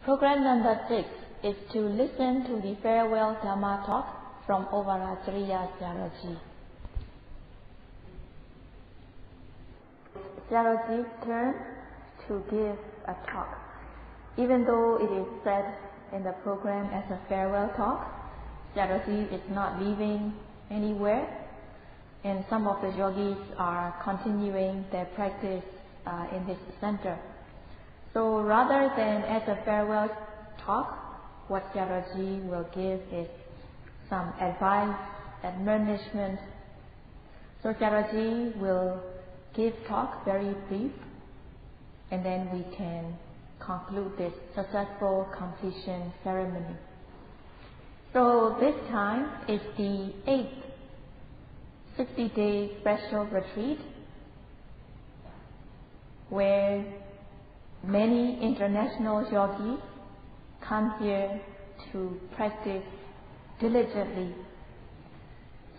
Program number 6 is to listen to the farewell Dhamma talk from Overacharya Sayadaw. Sayadaw's turn to give a talk. Even though it is said in the program as a farewell talk, Sayadaw is not leaving anywhere, and some of the yogis are continuing their practice in this center. So rather than as a farewell talk, what Sayadaw will give is some advice, admonishment. So Sayadaw will give talk very brief, and then we can conclude this successful completion ceremony. So this time is the 8th 60-day special retreat, where many international yogis come here to practice diligently.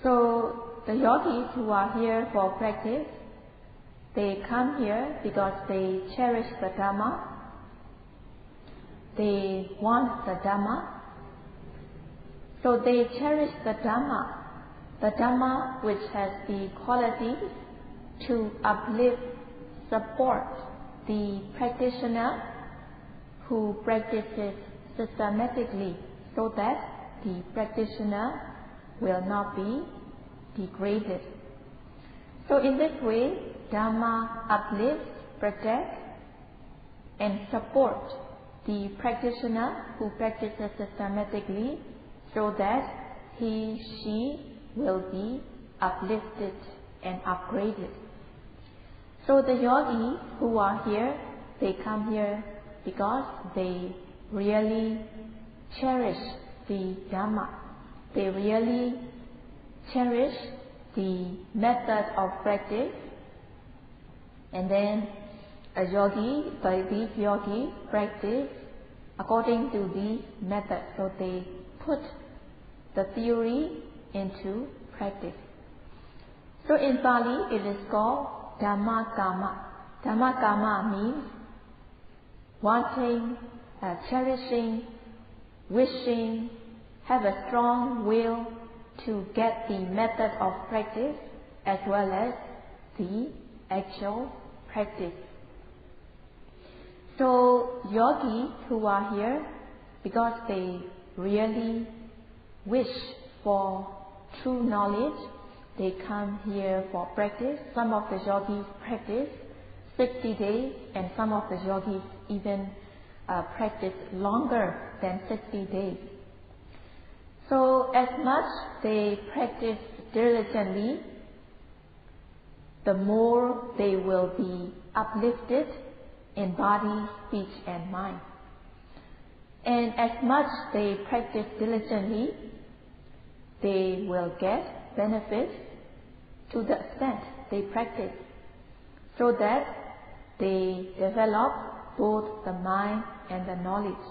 So the yogis who are here for practice, they come here because they cherish the Dhamma, they want the Dhamma. So they cherish the Dhamma which has the quality to uplift, support the practitioner who practices systematically, so that the practitioner will not be degraded. So in this way, Dhamma uplifts, protects, and supports the practitioner who practices systematically, so that she will be uplifted and upgraded. So the yogis who are here, they come here because they really cherish the Dhamma. They really cherish the method of practice. And then these yogis practice according to these methods. So they put the theory into practice. So in Pali it is called Dhamma Kama. Dhamma Kama means wanting, cherishing, wishing, have a strong will to get the method of practice as well as the actual practice. So yogis who are here because they really wish for true knowledge, they come here for practice. Some of the yogis practice 60 days, and some of the yogis even practice longer than 60 days. So as much they practice diligently, the more they will be uplifted in body, speech and mind. And as much they practice diligently, they will get benefits to the extent they practice, so that they develop both the mind and the knowledge.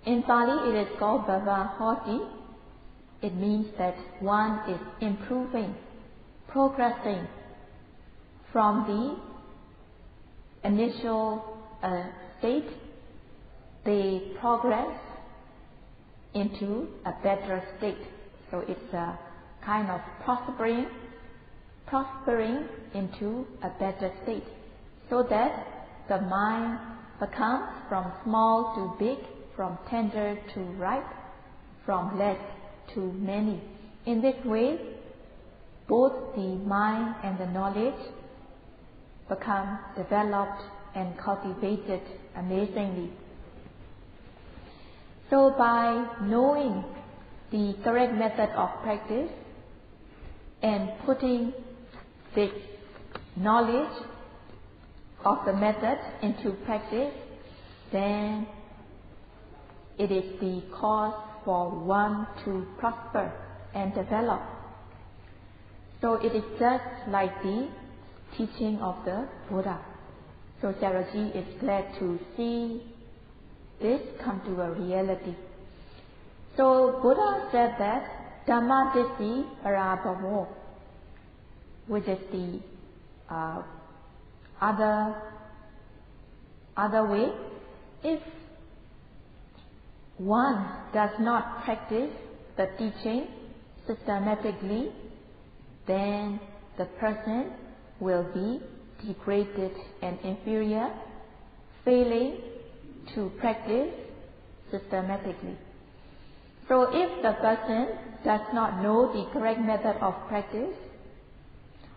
In Pali it is called Bhava Hoti. It means that one is improving, progressing from the initial state. They progress into a better state. So it's a kind of prospering into a better state, so that the mind becomes from small to big, from tender to ripe, from less to many. In this way, both the mind and the knowledge become developed and cultivated amazingly. So by knowing the correct method of practice and putting this knowledge of the method into practice, then it is the cause for one to prosper and develop. So it is just like the teaching of the Buddha. So Sayadaw is glad to see this come to a reality. So Buddha said that Dhamma Dissi Parabhavo, which is the other way if one does not practice the teaching systematically, then the person will be degraded and inferior, failing to practice systematically. So if the person does not know the correct method of practice,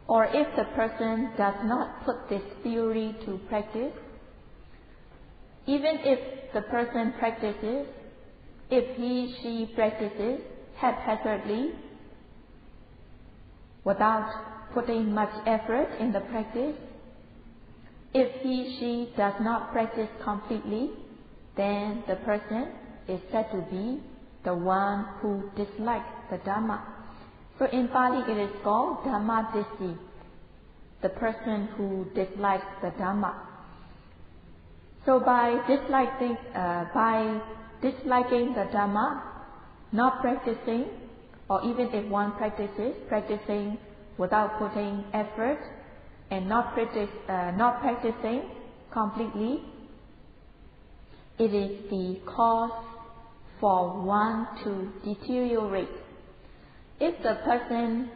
or if the person does not put this theory to practice, even if the person practices, if she practices haphazardly, without putting much effort in the practice, if she does not practice completely, then the person is said to be the one who dislikes the Dhamma. So in Pali it is called Dhamma Dissi, the person who dislikes the Dhamma. So by disliking the Dhamma, not practicing, or even if one practices, practicing without putting effort, and not practicing completely, it is the cause for one to deteriorate. If the person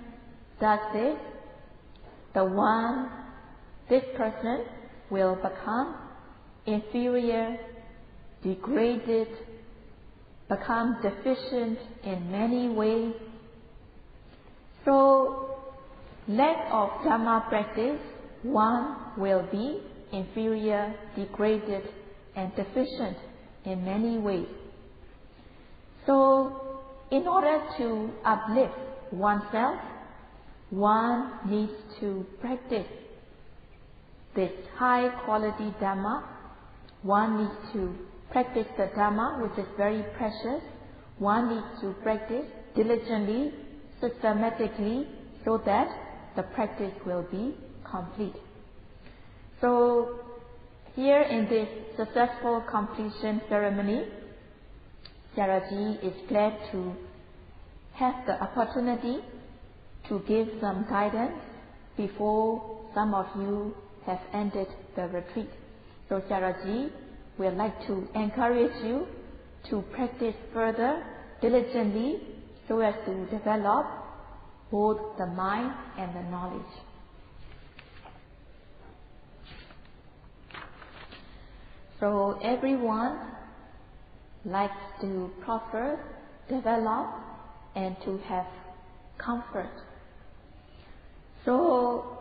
does this, this person will become inferior, degraded, become deficient in many ways. So, lack of Dhamma practice, one will be inferior, degraded, and deficient in many ways. So, in order to uplift oneself, one needs to practice this high quality Dhamma. One needs to practice the Dhamma, which is very precious. One needs to practice diligently, systematically, so that the practice will be complete. So, here in this successful completion ceremony, Sayadaw is glad to have the opportunity to give some guidance before some of you have ended the retreat. So Sayadaw would like to encourage you to practice further diligently so as to develop both the mind and the knowledge. So everyone likes to prosper, develop, and to have comfort. So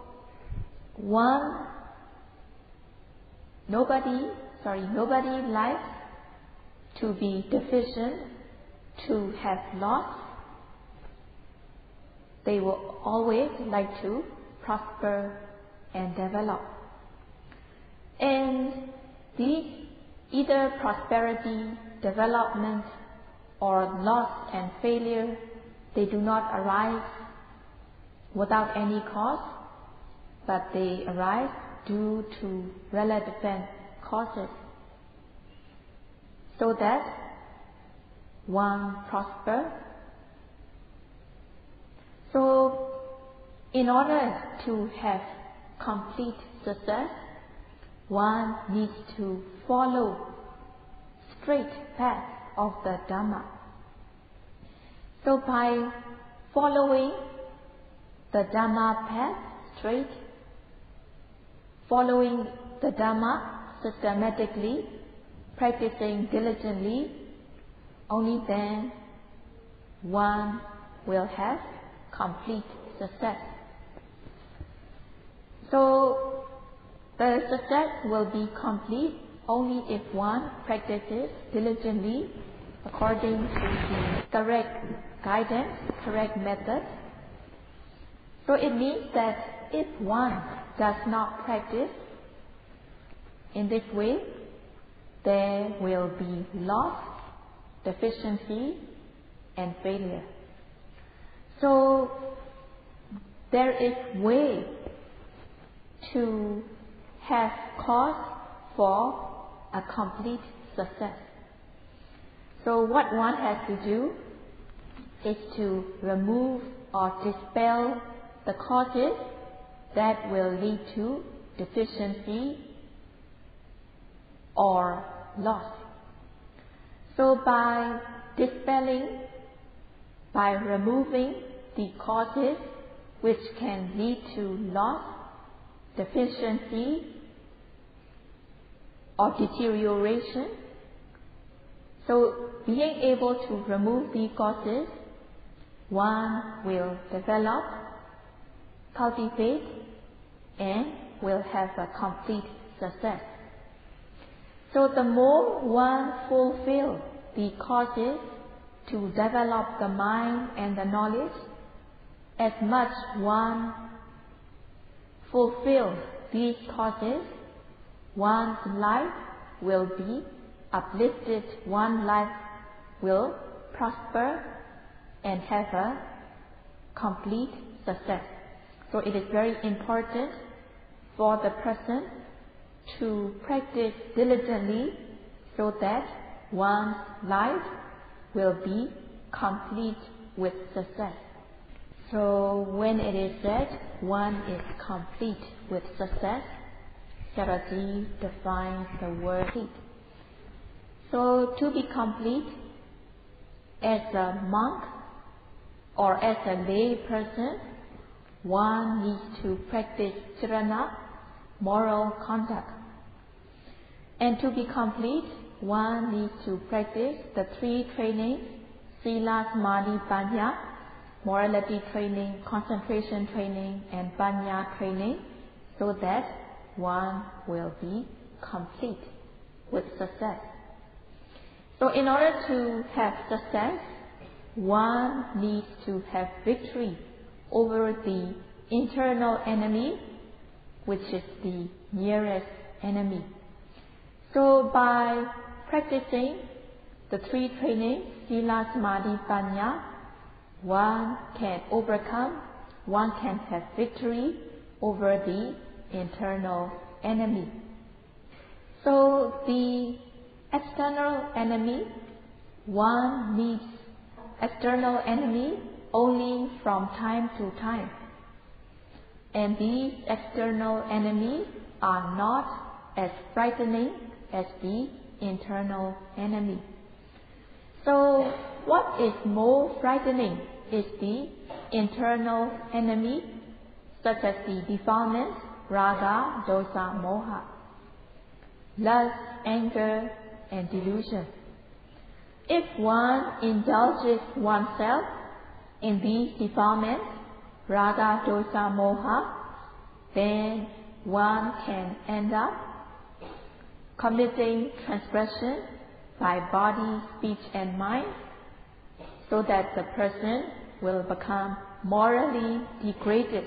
nobody likes to be deficient, to have loss. They will always like to prosper and develop. And these, either prosperity, development, or loss and failure, they do not arise without any cause, but they arise due to relevant causes, so that one prosper. So, in order to have complete success, one needs to follow straight path of the Dhamma. So by following the Dhamma path straight, following the Dhamma systematically, practicing diligently, only then one will have complete success. So the success will be complete only if one practices diligently according to the correct guidance, correct method. So it means that if one does not practice in this way, there will be loss, deficiency, and failure. So there is way to have cause for a complete success. So what one has to do is to remove or dispel the causes that will lead to deficiency or loss. So by dispelling, by removing the causes which can lead to loss, deficiency, or deterioration, so being able to remove the causes, one will develop, cultivate, and will have a complete success. So the more one fulfills the causes to develop the mind and the knowledge, as much one fulfills these causes, one's life will be uplifted, one's life will prosper and have a complete success. So it is very important for the person to practice diligently so that one's life will be complete with success. So when it is said one is complete with success, Sayadaw defines the word complete. So to be complete as a monk or as a lay person, one needs to practice Sthana, moral conduct. And to be complete, one needs to practice the three trainings, Sila, Samadhi, Panya, morality training, concentration training, and Panya training, so that one will be complete with success. So in order to have success, one needs to have victory over the internal enemy, which is the nearest enemy. So by practicing the three trainings, Sila, Samadhi, Panya, one can overcome, one can have victory over the internal enemy. So the external enemy, one meets external enemy only from time to time. And these external enemies are not as frightening as the internal enemy. So what is more frightening is the internal enemy, such as the defilements, raga, dosa, moha, lust, anger, and delusion. If one indulges oneself in these defilements, raga, dosa, moha, then one can end up committing transgression by body, speech, and mind, so that the person will become morally degraded.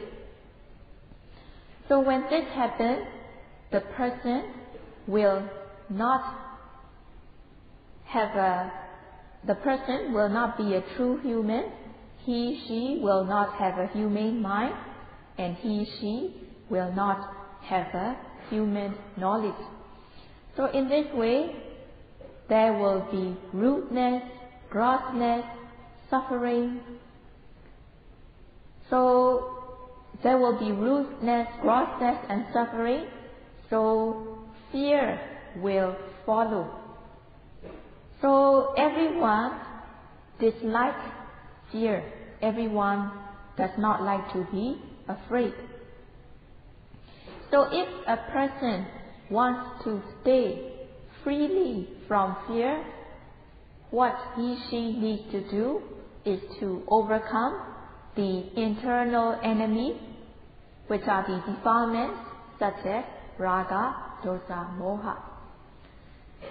So when this happens, the person will not be a true human. He, she will not have a humane mind, and he, she will not have a human knowledge. So in this way, there will be rudeness, grossness, suffering. So there will be rudeness, grossness, and suffering. So fear will follow. So everyone dislikes fear. Everyone does not like to be afraid. So if a person wants to stay freely from fear, what he, she needs to do is to overcome the internal enemy, which are the defilements such as raga, dosa, moha.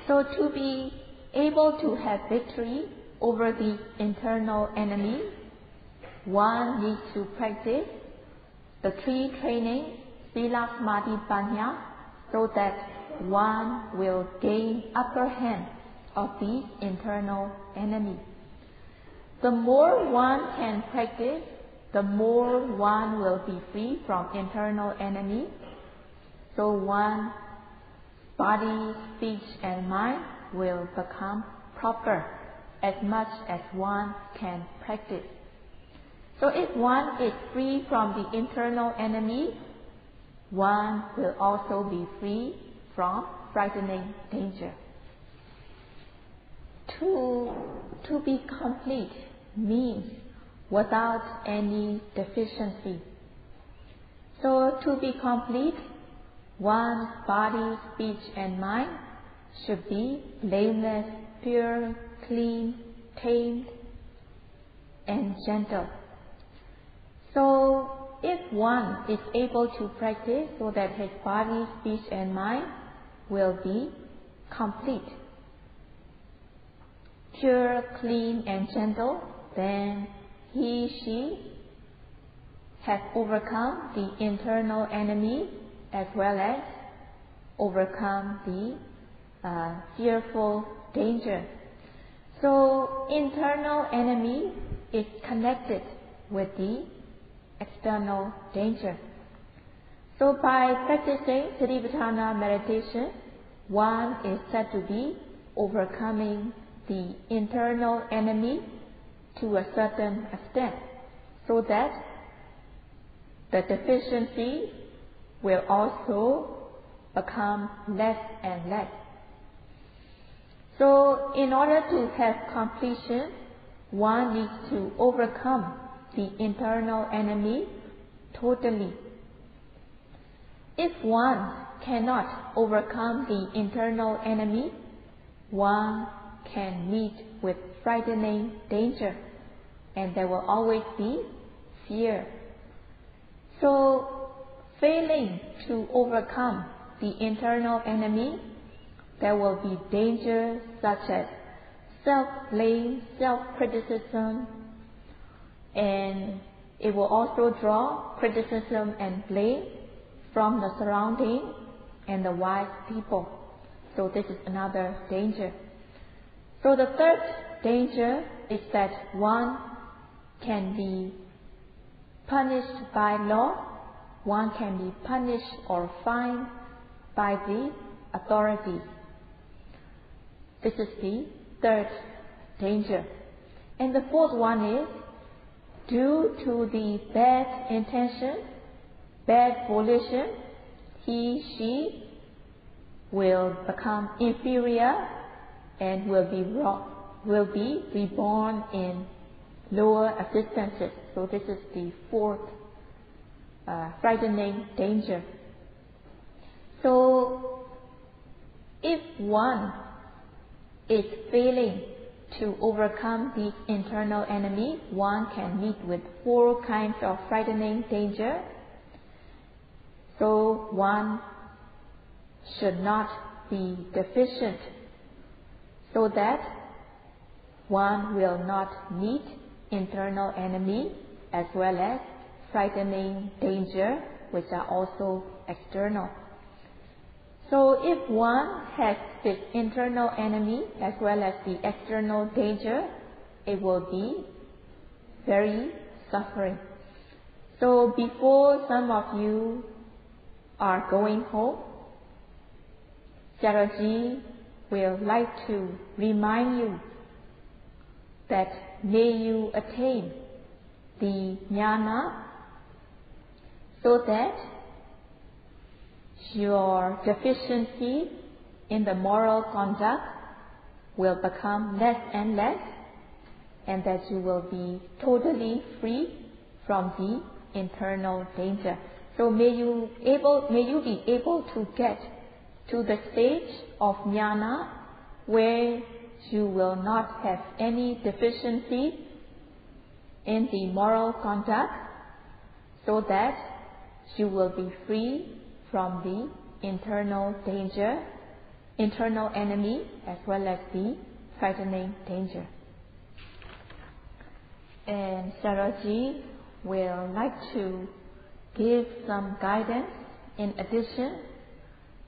So to be able to have victory over the internal enemy, one needs to practice the three trainings, Sila, Samadhi, Panya, so that one will gain upper hand of the internal enemy. The more one can practice, the more one will be free from internal enemy. So one's body, speech, and mind will become proper as much as one can practice. So if one is free from the internal enemy, one will also be free from frightening danger. to be complete means without any deficiency. So to be complete, one's body, speech and mind should be blameless, pure, clean, tamed and gentle. So if one is able to practice so that his body, speech and mind will be complete, pure, clean and gentle, then she has overcome the internal enemy as well as overcome the fearful danger. So internal enemy is connected with the external danger. So by practicing Satipatthana meditation, one is said to be overcoming the internal enemy to a certain extent, so that the deficiency will also become less and less. So in order to have completion, one needs to overcome the internal enemy totally. If one cannot overcome the internal enemy, one can meet with frightening danger, and there will always be fear. So failing to overcome the internal enemy, there will be dangers such as self-blame, self-criticism, and it will also draw criticism and blame from the surrounding and the wise people. So this is another danger. So the third danger is that one can be punished by law, one can be punished or fined by the authorities. This is the third danger. And the fourth one is, due to the bad intention, bad volition, she will become inferior and will be reborn in lower existences. So this is the fourth frightening danger. So if one is failing to overcome the internal enemy, one can meet with four kinds of frightening danger. So one should not be deficient, so that one will not meet internal enemy as well as frightening danger, which are also external. So if one has this internal enemy as well as the external danger, it will be very suffering. So before some of you are going home, Sayadaw will like to remind you that may you attain the jnana so that your deficiency in the moral conduct will become less and less, and that you will be totally free from the internal danger. So may you be able to get to the stage of jnana where you will not have any deficiency in the moral conduct, so that you will be free from the internal danger, internal enemy, as well as the frightening danger. And Sayadaw will like to give some guidance in addition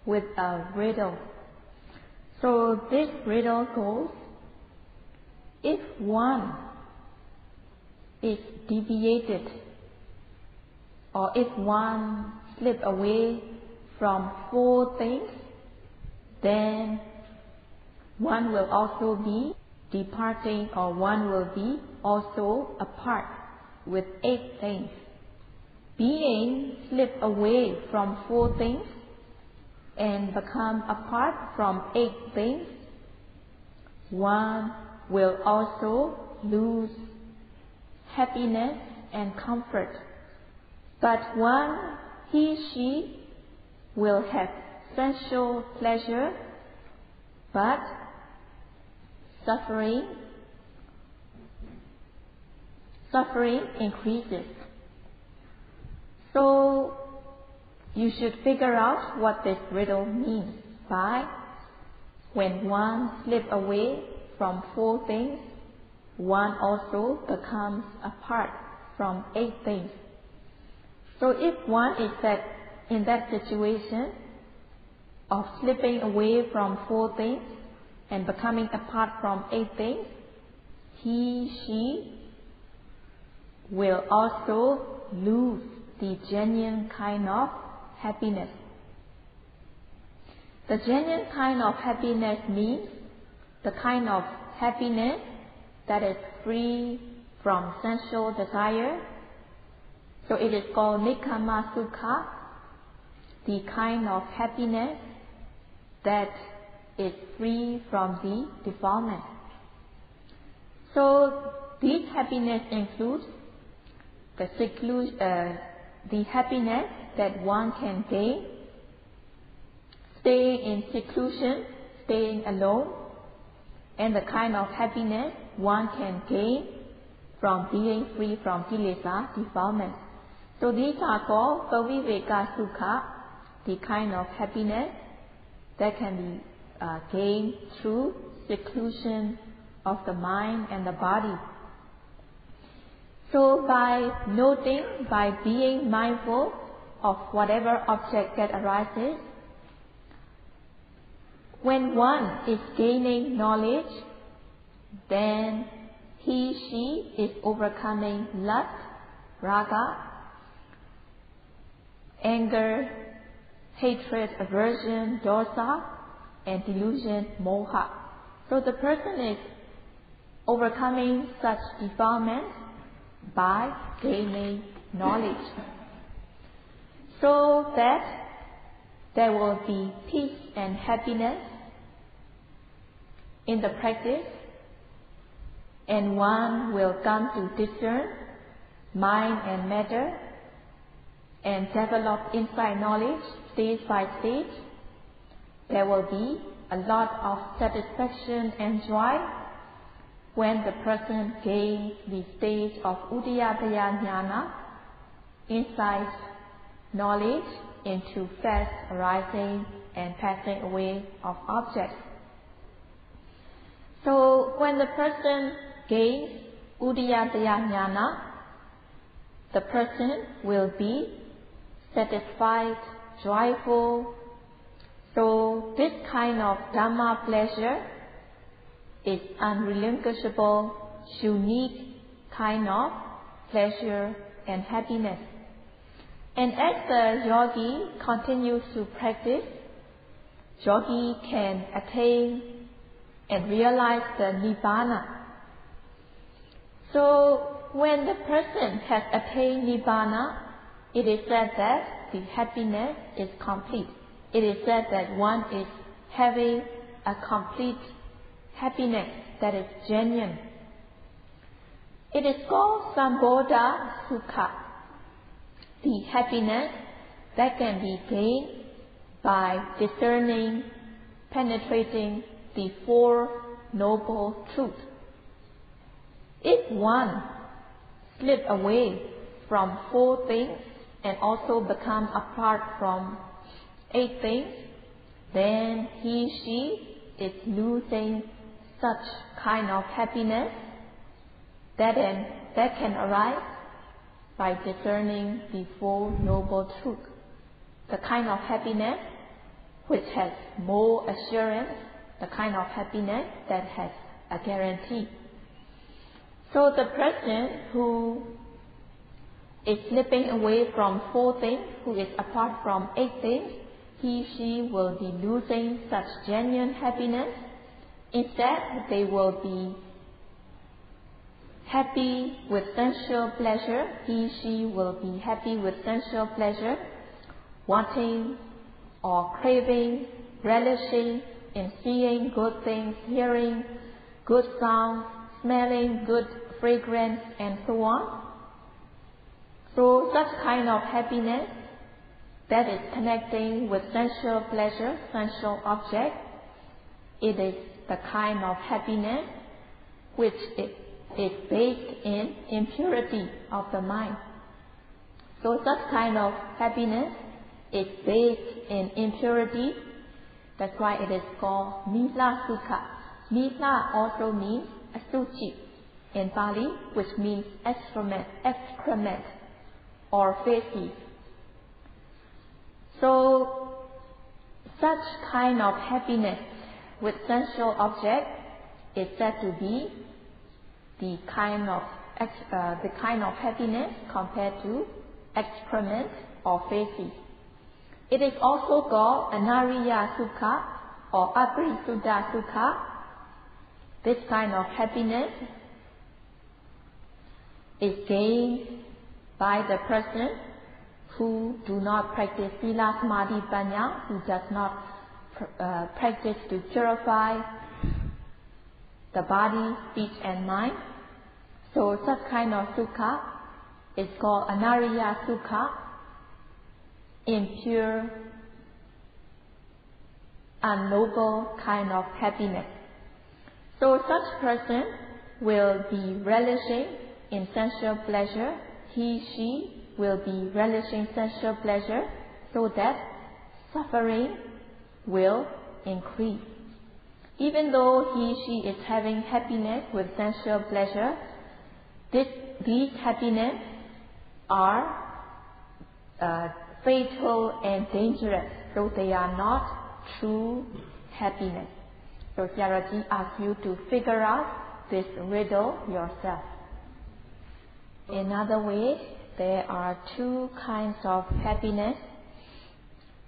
with a riddle. So this riddle goes: if one is deviated, or if one slip away from four things, then one will also be departing, or one will be also apart with 8 things. Being slipped away from 4 things and become apart from 8 things, one will also lose happiness and comfort. But one, she will have sensual pleasure, but suffering increases. So you should figure out what this riddle means by when one slips away from 4 things, one also becomes apart from 8 things. So if one is in that situation of slipping away from 4 things and becoming apart from 8 things, she will also lose the genuine kind of happiness. The genuine kind of happiness means the kind of happiness that is free from sensual desire. So it is called Nikkama Sukha, the kind of happiness that is free from the defilement. So this happiness includes the happiness that one can gain, staying in seclusion, staying alone, and the kind of happiness one can gain from being free from kilesa, defilement. So these are called Paviveka Sukha, the kind of happiness that can be gained through seclusion of the mind and the body. So by noting, by being mindful of whatever object that arises, when one is gaining knowledge, then she is overcoming lust, raga, anger, hatred, aversion, dosa, and delusion, moha. So the person is overcoming such defilements by gaining knowledge, so that there will be peace and happiness in the practice, and one will come to discern mind and matter and develop insight knowledge stage by stage. There will be a lot of satisfaction and joy when the person gains the stage of Udiyataya Jnana, insight knowledge into fast arising and passing away of objects. So when the person gains Udiyataya Jnana, the person will be satisfied, joyful. So this kind of Dhamma pleasure is unrelinquishable, unique kind of pleasure and happiness. And as the yogi continues to practice, yogi can attain and realize the Nibbana. So when the person has attained Nibbana, it is said that the happiness is complete. It is said that one is having a complete happiness that is genuine. It is called Sambodha Sukha, the happiness that can be gained by discerning, penetrating the 4 noble truths. If one slips away from 4 things and also become apart from 8 things, then she is losing such kind of happiness that can arise by discerning the 4 noble truths. The kind of happiness which has more assurance, the kind of happiness that has a guarantee. So the person who is slipping away from 4 things, who is apart from 8 things, she will be losing such genuine happiness. Instead, they will be happy with sensual pleasure. She will be happy with sensual pleasure, wanting or craving, relishing in seeing good things, hearing good sound, smelling good fragrance, and so on. So such kind of happiness that is connecting with sensual pleasure, sensual object, it is the kind of happiness which is based in impurity of the mind. So such kind of happiness is based in impurity. That's why it is called Mila Sukha. Mila also means asuchi in Pali, which means excrement or feces. So such kind of happiness with sensual object is said to be the kind of happiness compared to excrement or feces. It is also called Anariya Sukha or Aprisuddha Sukha. This kind of happiness is gained by the person who do not practice Sila Samadhi Panya, who does not practice to purify the body, speech and mind. So such kind of sukha is called Anariya Sukha, impure, unnoble kind of happiness. So such person will be relishing in sensual pleasure. He, she will be relishing sensual pleasure so that suffering will increase. Even though he, she is having happiness with sensual pleasure, these happiness are fatal and dangerous, so they are not true happiness. So Sayadaw asks you to figure out this riddle yourself. Another way, there are two kinds of happiness,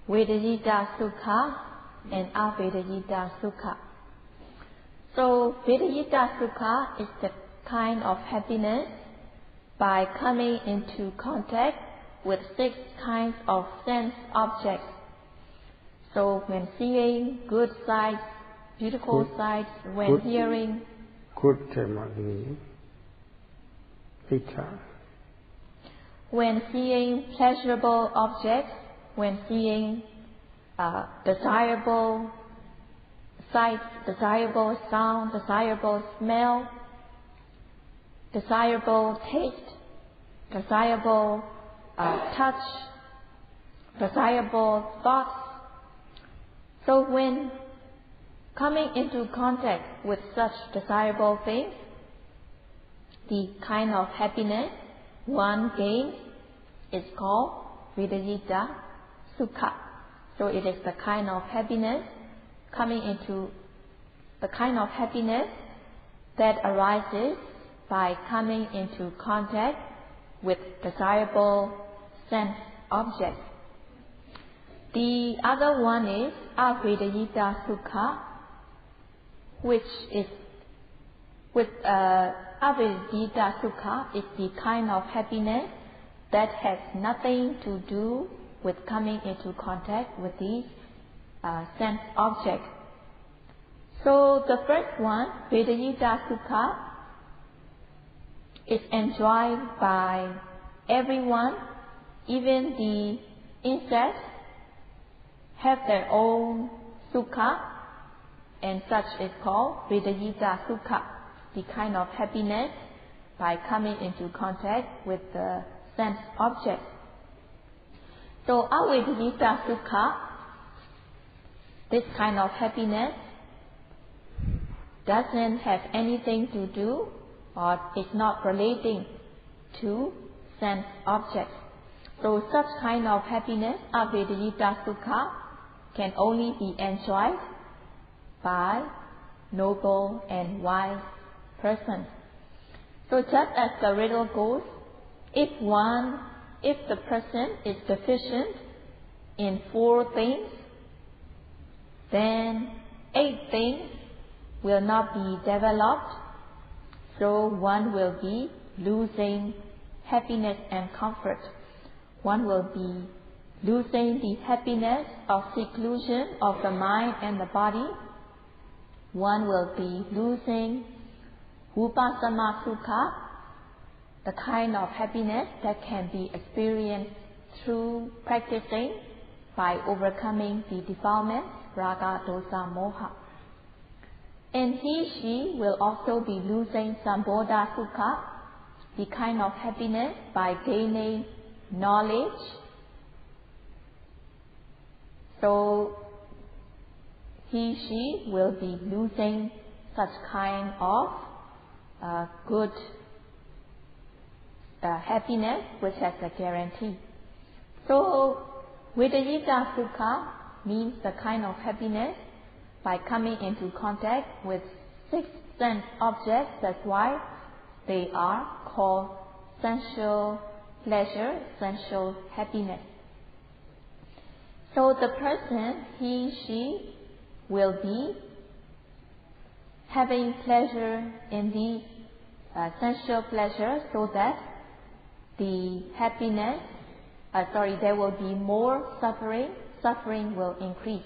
Vedayita Sukha and Avedayita Sukha. So Vedayita Sukha is the kind of happiness by coming into contact with 6 kinds of sense objects. So when seeing good sights, beautiful sights, when hearing when seeing pleasurable objects, when seeing desirable sights, desirable sound, desirable smell, desirable taste, desirable touch, desirable thoughts. So when coming into contact with such desirable things, the kind of happiness one gains is called Vedayita Sukha. So it is the kind of happiness that arises by coming into contact with desirable sense objects. The other one is Avedayita Sukha, which is Avedayita Sukha is the kind of happiness that has nothing to do with coming into contact with these sense objects. So the first one, Vedayita Sukha, is enjoyed by everyone. Even the insects have their own sukha, and such is called Vedayita Sukha, the kind of happiness by coming into contact with the sense object. So Avedayita Sukha, this kind of happiness, doesn't have anything to do or is not relating to sense objects. So such kind of happiness, Avedayita Sukha, can only be enjoyed by noble and wise persons. So just as the riddle goes, if the person is deficient in 4 things, then 8 things will not be developed, so one will be losing happiness and comfort. One will be losing the happiness of seclusion of the mind and the body. one will be losing Vipassana Sukha, the kind of happiness that can be experienced through practicing by overcoming the defilements, raga, dosa, moha. And she will also be losing Sambodha Sukha, the kind of happiness by gaining knowledge. So she will be losing such kind of good happiness, which has a guarantee. So Vedayika Sukha means the kind of happiness by coming into contact with six sense objects. That's why they are called sensual pleasure, sensual happiness. So the person, she will be having pleasure in these sensual pleasures, so that the happiness, there will be more suffering will increase.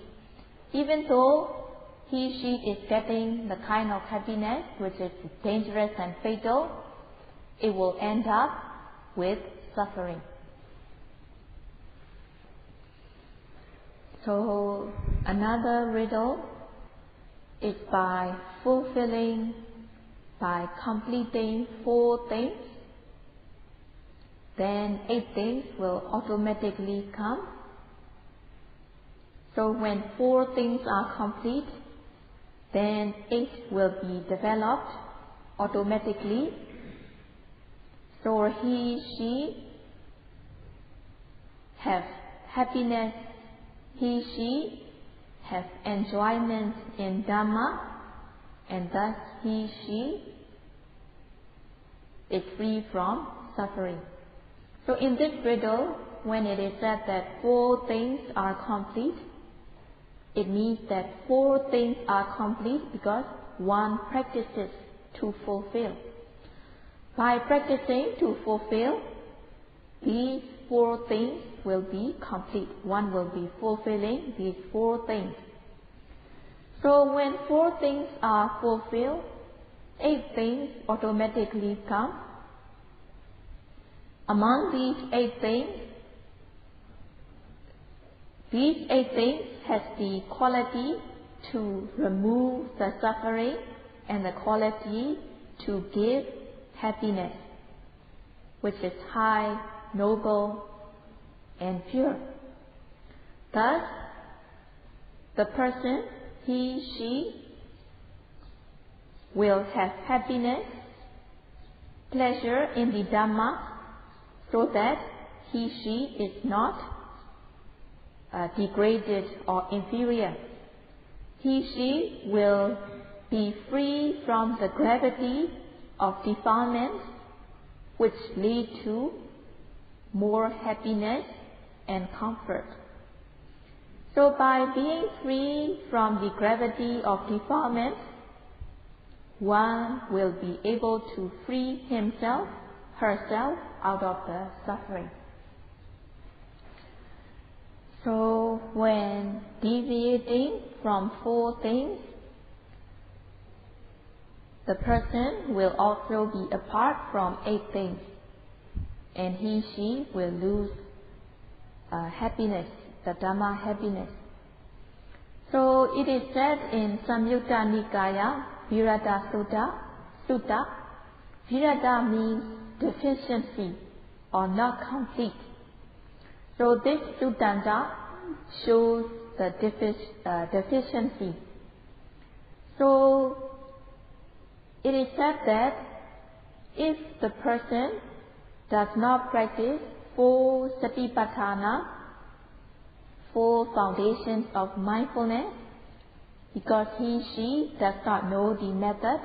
Even though she is getting the kind of happiness which is dangerous and fatal, it will end up with suffering. So another riddle is by completing 4 things, then 8 things will automatically come. So when 4 things are complete, then 8 will be developed automatically. So she have happiness, she have enjoyment in Dhamma, and thus she is free from suffering. So in this riddle, when it is said that 4 things are complete, it means that 4 things are complete because one practices to fulfill. By practicing to fulfill, these 4 things will be complete. One will be fulfilling these 4 things. So when 4 things are fulfilled, 8 things automatically come. Among these 8 things has the quality to remove the suffering and the quality to give happiness, which is high, noble, and pure. Thus, the person, she will have happiness, pleasure in the Dhamma, so that she is not degraded or inferior. She will be free from the gravity of defilements, which lead to more happiness and comfort. So by being free from the gravity of defilements, one will be able to free himself, herself out of the suffering. So when deviating from 4 things, the person will also be apart from 8 things, and she will lose happiness, the Dhamma happiness. So it is said in Samyutta Nikaya, Virada Sutta, Virada means deficiency or not complete. So this Suttanta shows the deficiency. So it is said that if the person does not practice 4 Satipatthana, 4 foundations of mindfulness, because she does not know the method,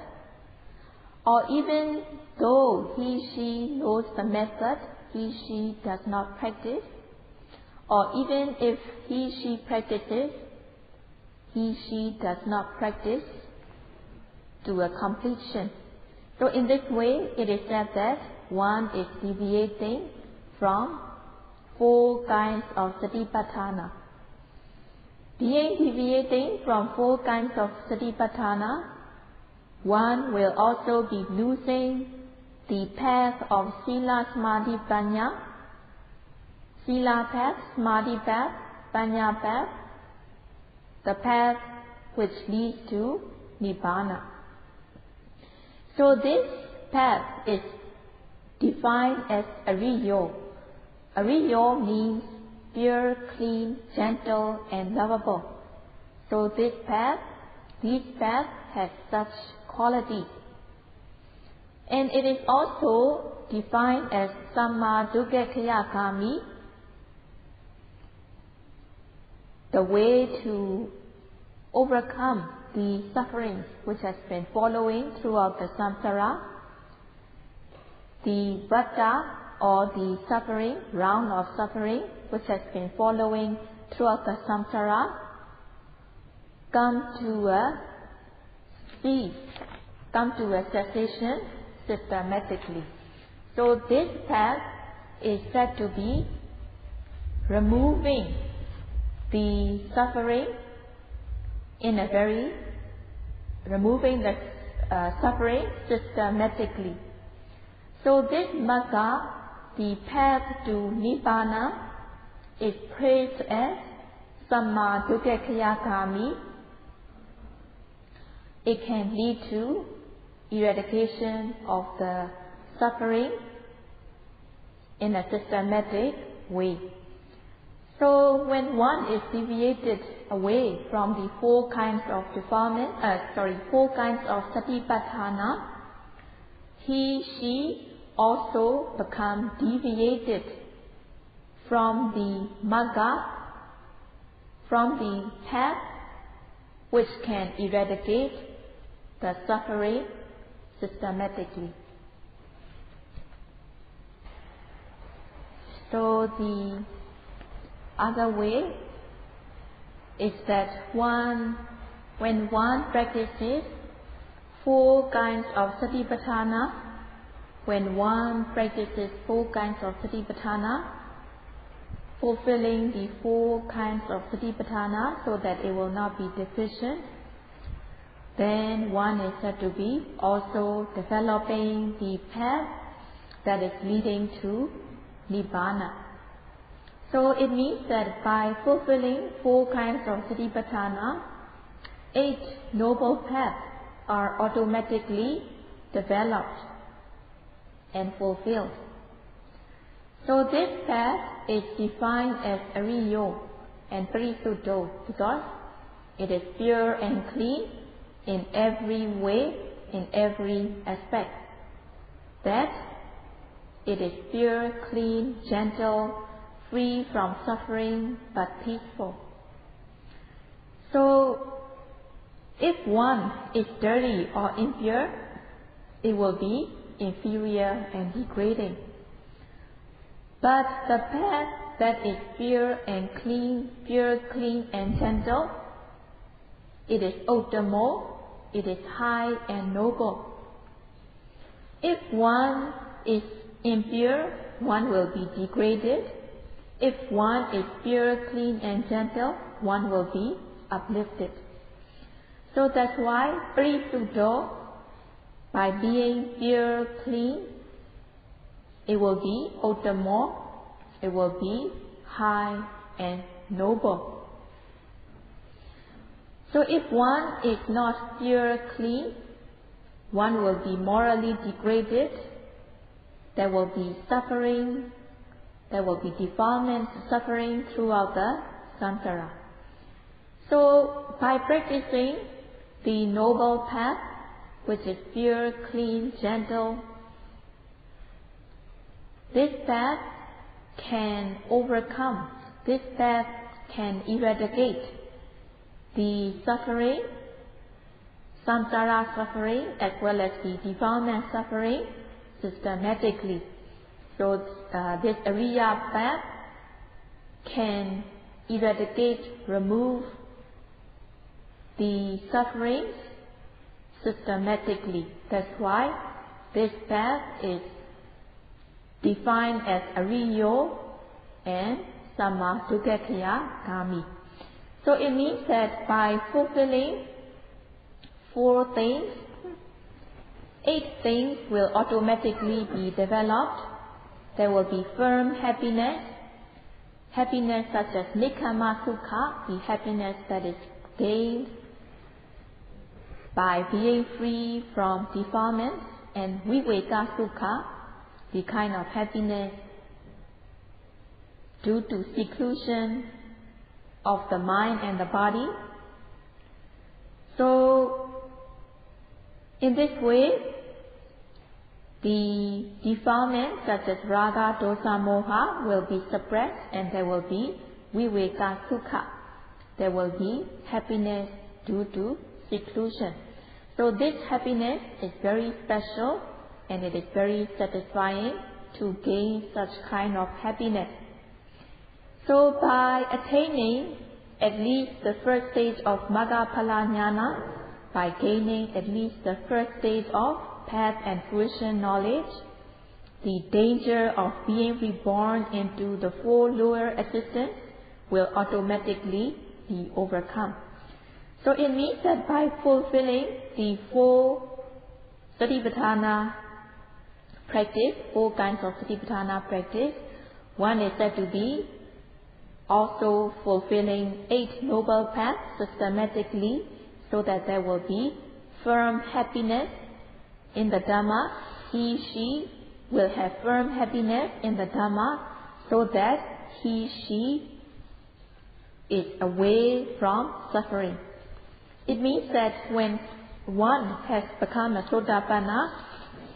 or even though she knows the method, she does not practice, or even if she practices, she does not practice to a completion. So in this way, it is said that one is deviating from 4 kinds of Satipatthana. Being deviating from 4 kinds of satipatthana, one will also be losing the path of Sila Samadhi Panya, Sila path, Samadhi path, Panya path, the path which leads to Nibbana. So this path is defined as Ariyo. Ariyo means pure, clean, gentle and lovable. So this path has such qualities. And it is also defined as Samma Dukkakkhaya Kami, the way to overcome the sufferings which has been following throughout the samsara, the vata or the suffering, round of suffering which has been following throughout the samsara, come to a cease, come to a cessation systematically. So this path is said to be removing the suffering removing the suffering systematically. So this magga, the path to Nibbana, is praised as Samma Dukkakkhaya Kami. It can lead to eradication of the suffering in a systematic way. So when one is deviated away from the 4 kinds of defilement, 4 kinds of satipatthana, she also become deviated from the magga, from the path which can eradicate the suffering systematically. So the other way is that when one practices 4 kinds of satipatthana, fulfilling the 4 kinds of satipatthana so that it will not be deficient, then one is said to be also developing the path that is leading to Nibbana. So it means that by fulfilling 4 kinds of satipatthana, 8 noble paths are automatically developed and fulfilled. So this path is defined as Ariyo and Parisuddho because it is pure and clean in every way, in every aspect. That it is pure, clean, gentle, free from suffering but peaceful. So if one is dirty or impure, it will be inferior and degrading. But the path that is pure, clean and gentle, it is Uttamo, it is high and noble. If one is impure, one will be degraded. If one is pure, clean and gentle, one will be uplifted. So that's why Parisuddho, by being pure, clean, it will be Uttamo, it will be high and noble. So if one is not pure, clean, one will be morally degraded, there will be suffering, there will be defilement, suffering throughout the samsara. So by practicing the noble path, which is pure, clean, gentle, this path can overcome, this path can eradicate the suffering, samsara suffering, as well as the defilement suffering systematically. So this Ariya path can eradicate, remove the sufferings systematically. That's why this path is defined as Ariyo and Samma Dukkakkhaya Kami. So it means that by fulfilling 4 things, 8 things will automatically be developed. There will be firm happiness, happiness such as Nikkama Sukha, the happiness that is gained by being free from defilements, and Viveka Sukha, the kind of happiness due to seclusion of the mind and the body. So, in this way, the defilements such as Raga, Dosa, Moha will be suppressed, and there will be Viveka Sukha. There will be happiness due to seclusion. So this happiness is very special, and it is very satisfying to gain such kind of happiness. So by attaining at least the first stage of Maggaphala Jnana, by gaining at least the first stage of path and fruition knowledge, the danger of being reborn into the 4 lower existence will automatically be overcome. So it means that by fulfilling the 4 Satipatthana practice, 4 kinds of Satipatthana practice, one is said to be also fulfilling 8 noble paths systematically, so that there will be firm happiness in the Dhamma. He, she will have firm happiness in the Dhamma, so that he, she is away from suffering. It means that when one has become a Sotapanna,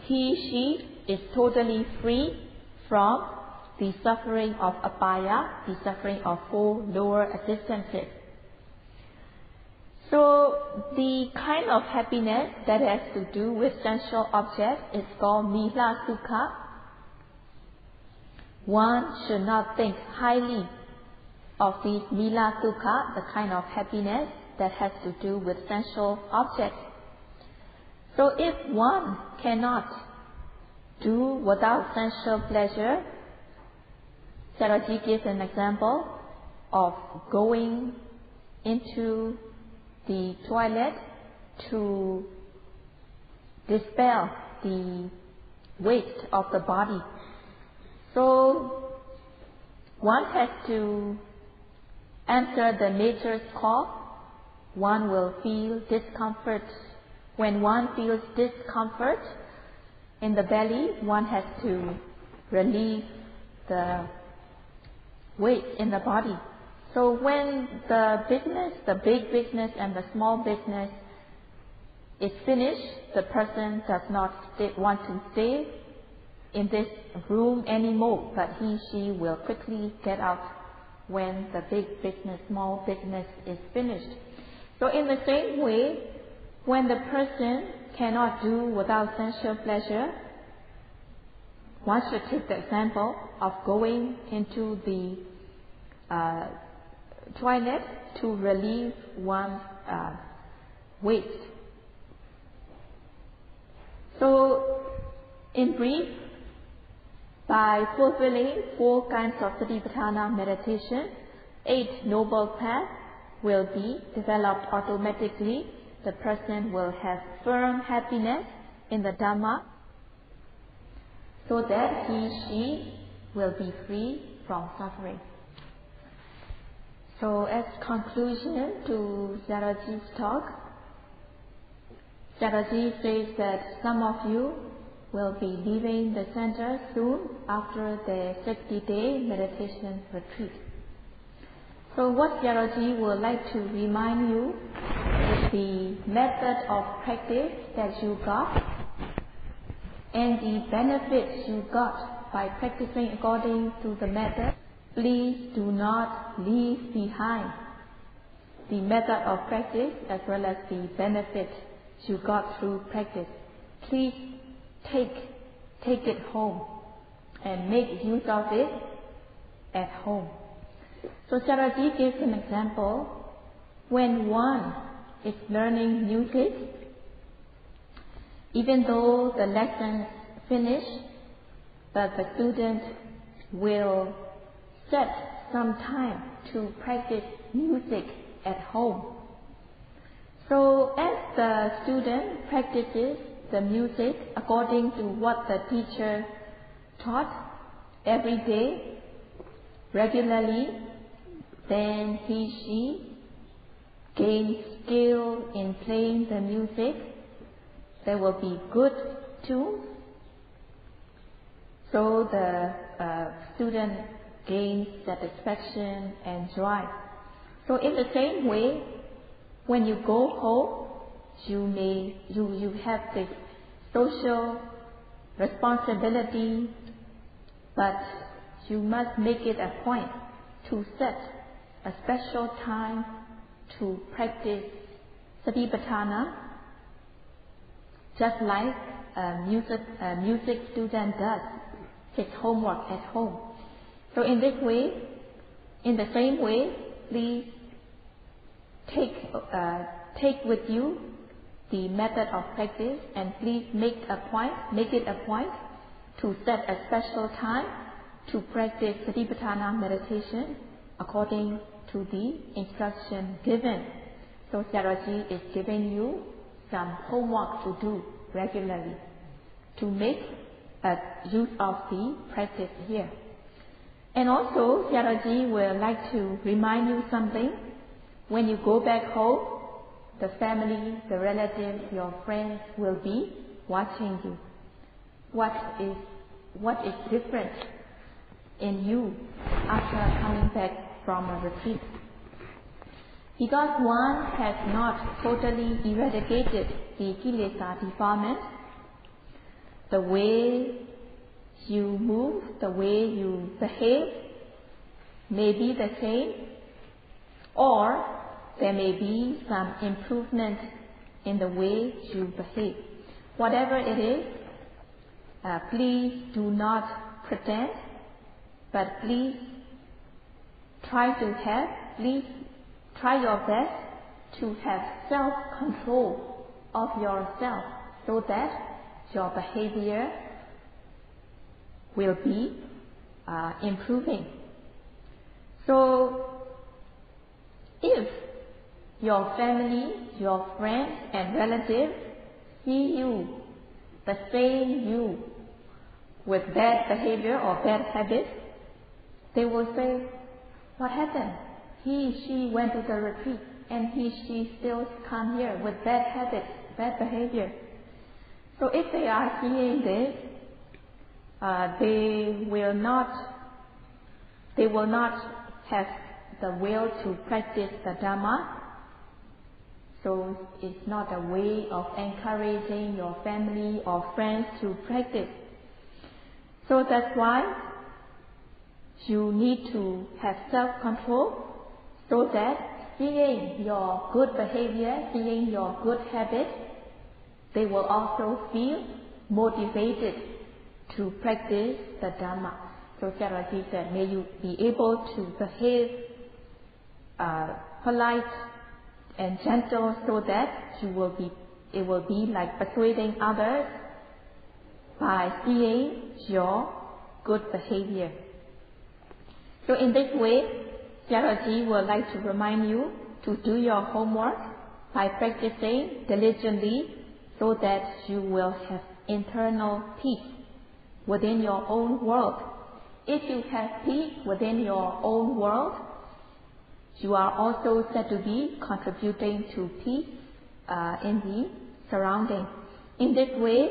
he, she is totally free from the suffering of apaya, the suffering of 4 lower existences. So the kind of happiness that has to do with sensual objects is called Mila Sukha. One should not think highly of these Mila Sukha, the kind of happiness that has to do with sensual objects. So if one cannot do without sensual pleasure, Sayadaw gives an example of going into the toilet to dispel the waste of the body. So one has to answer the nature's call. One will feel discomfort. When one feels discomfort in the belly, one has to relieve the weight in the body. So when the business, the big business and the small business is finished, the person does not want to stay in this room anymore, but he, she will quickly get out when the big business, small business is finished. So in the same way, when the person cannot do without sensual pleasure, one should take the example of going into the toilet to relieve one's waste. So, in brief, by fulfilling 4 kinds of Satipatthana meditation, 8 noble paths will be developed automatically. The person will have firm happiness in the Dhamma, so that he, she will be free from suffering. So as conclusion to Sayadaw's talk, Sayadaw says that some of you will be leaving the center soon after the 60-day meditation retreat. So what Sayadaw would like to remind you is the method of practice that you got and the benefits you got by practicing according to the method. Please do not leave behind the method of practice as well as the benefit you got through practice. Please take it home and make use of it at home. So Sayadaw gives an example. When one is learning music, even though the lesson finished, but the student will set some time to practice music at home. So as the student practices the music according to what the teacher taught every day, regularly, then she gains skill in playing the music. There will be good tunes. So the student gains satisfaction and joy. So in the same way, when you go home, you have this social responsibility, but you must make it a point to set a special time to practice Satipatthana, just like a music student does his homework at home. So in this way, in the same way, please take with you the method of practice, and please make it a point to set a special time to practice Satipatthana meditation according to the instruction given. So Sayadaw is giving you some homework to do regularly to make use of the practice here. And also Sayadaw will like to remind you something. When you go back home, the family, the relatives, your friends will be watching you. What is different in you after coming back from a retreat? Because one has not totally eradicated the kilesa defilement, the way you move, the way you behave may be the same, or there may be some improvement in the way you behave. Whatever it is, please do not pretend, but please try your best to have self-control of yourself so that your behavior will be improving. So, if your family, your friends and relatives see you, the same you, with bad behavior or bad habits, they will say, what happened? She went to the retreat and she still come here with bad habits, bad behavior. So if they are seeing this, they will not have the will to practice the Dhamma. So it's not a way of encouraging your family or friends to practice. So that's why you need to have self-control, so that seeing your good behavior, seeing your good habits, they will also feel motivated to practice the Dhamma. So Sayadaw said, may you be able to behave polite and gentle, so that it will be like persuading others by seeing your good behavior. So in this way, Sayadaw would like to remind you to do your homework by practicing diligently, so that you will have internal peace within your own world. If you have peace within your own world, you are also said to be contributing to peace in the surrounding. In this way,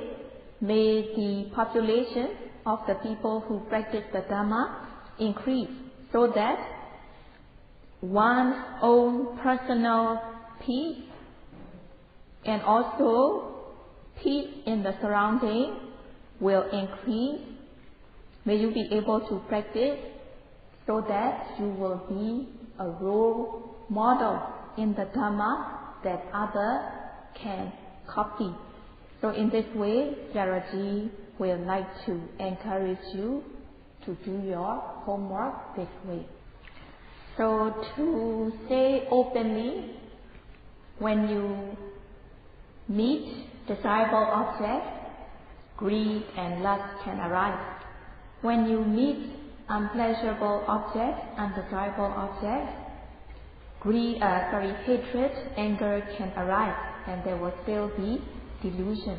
may the population of the people who practice the Dhamma increase, so that one's own personal peace and also peace in the surrounding will increase. May you be able to practice so that you will be a role model in the Dhamma that others can copy. So in this way, Sayadaw will like to encourage you to do your homework this way. So to say openly, when you meet desirable objects, greed and lust can arise. When you meet unpleasurable objects, undesirable objects, hatred, anger can arise, and there will still be delusion.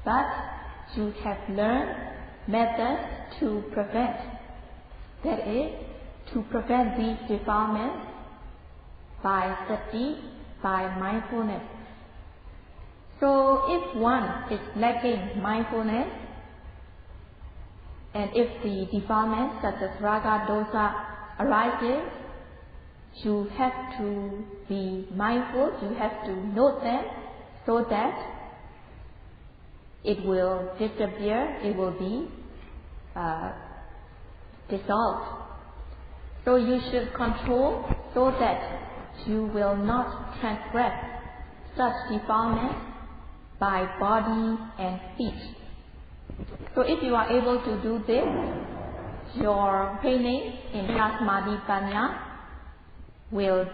But you have learned methods to prevent. That is, to prevent these defilements by sati, by mindfulness. So if one is lacking mindfulness, and if the defilements such as raga, dosa arises, you have to be mindful, you have to note them so that it will disappear, it will be dissolved. So you should control so that you will not transgress such defilements by body and speech. So if you are able to do this, your training in Samadhi Panya will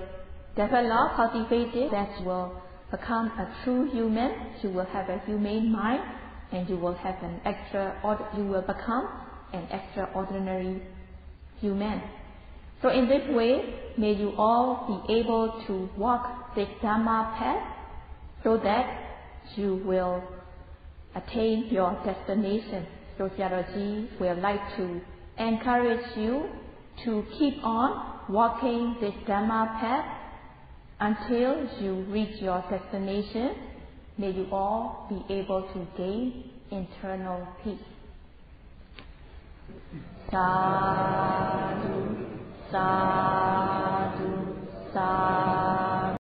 develop, cultivated, that you will become a true human, you will have a humane mind, and you will have you will become an extraordinary human. So in this way, may you all be able to walk this Dhamma path so that you will attain your destination. So Sayadaw will like to encourage you to keep on walking this Dhamma path until you reach your destination. May you all be able to gain internal peace. Sadhu, sadhu, sadhu.